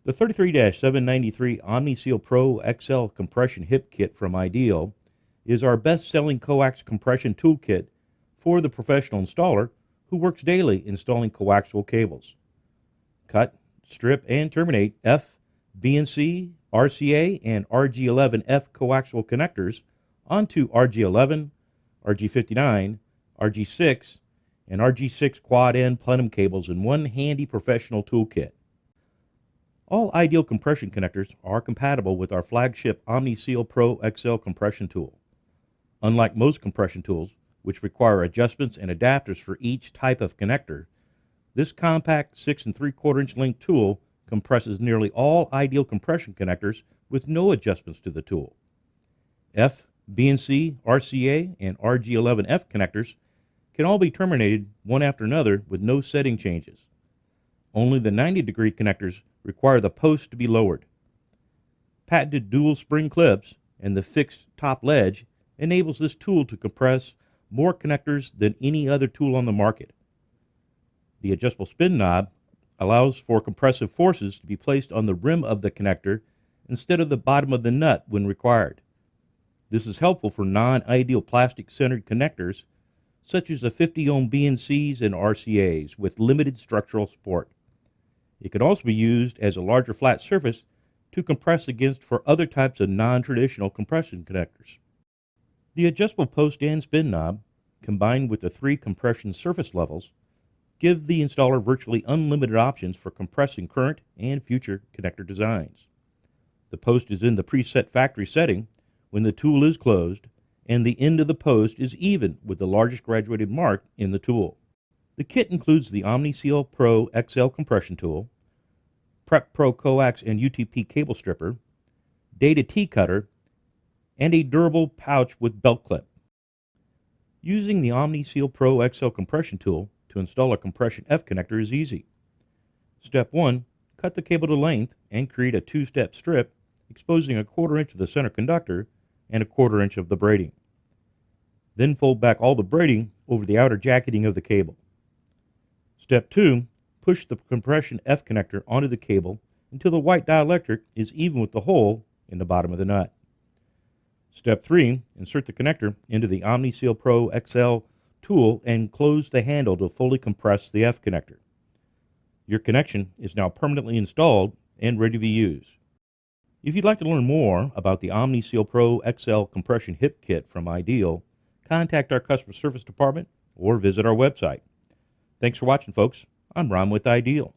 The 33-793 OmniSeal Pro XL compression hip kit from IDEAL is our best-selling coax compression toolkit for the professional installer who works daily installing coaxial cables. Cut, strip, and terminate F, BNC, RCA, and RG-11 F coaxial connectors onto RG-11, RG-59, RG-6, and RG-6 Quad and Plenum cables in one handy professional toolkit. All IDEAL compression connectors are compatible with our flagship OmniSeal Pro XL compression tool. Unlike most compression tools, which require adjustments and adapters for each type of connector, this compact 6 3/4 inch length tool compresses nearly all IDEAL compression connectors with no adjustments to the tool. F, BNC, RCA, and RG-11F connectors can all be terminated one after another with no setting changes. Only the 90-degree connectors require the post to be lowered. Patented dual spring clips and the fixed top ledge enables this tool to compress more connectors than any other tool on the market. The adjustable spin knob allows for compressive forces to be placed on the rim of the connector instead of the bottom of the nut when required. This is helpful for non-ideal plastic-centered connectors such as the 50-ohm BNCs and RCAs with limited structural support. It can also be used as a larger flat surface to compress against for other types of non-traditional compression connectors. The adjustable post and spin knob, combined with the 3 compression surface levels, give the installer virtually unlimited options for compressing current and future connector designs. The post is in the preset factory setting when the tool is closed, and the end of the post is even with the largest graduated mark in the tool. The kit includes the OmniSeal Pro XL compression tool, Prep Pro Coax and UTP cable stripper, Data T cutter, and a durable pouch with belt clip. Using the OmniSeal Pro XL compression tool to install a compression F connector is easy. Step 1. Cut the cable to length and create a 2-step strip exposing 1/4 inch of the center conductor and 1/4 inch of the braiding. Then fold back all the braiding over the outer jacketing of the cable. Step 2. Push the compression F connector onto the cable until the white dielectric is even with the hole in the bottom of the nut. Step 3. Insert the connector into the OmniSeal Pro XL tool and close the handle to fully compress the F connector. Your connection is now permanently installed and ready to be used. If you'd like to learn more about the OmniSeal Pro XL compression hip kit from IDEAL, contact our customer service department or visit our website. Thanks for watching, folks. I'm Ron with IDEAL.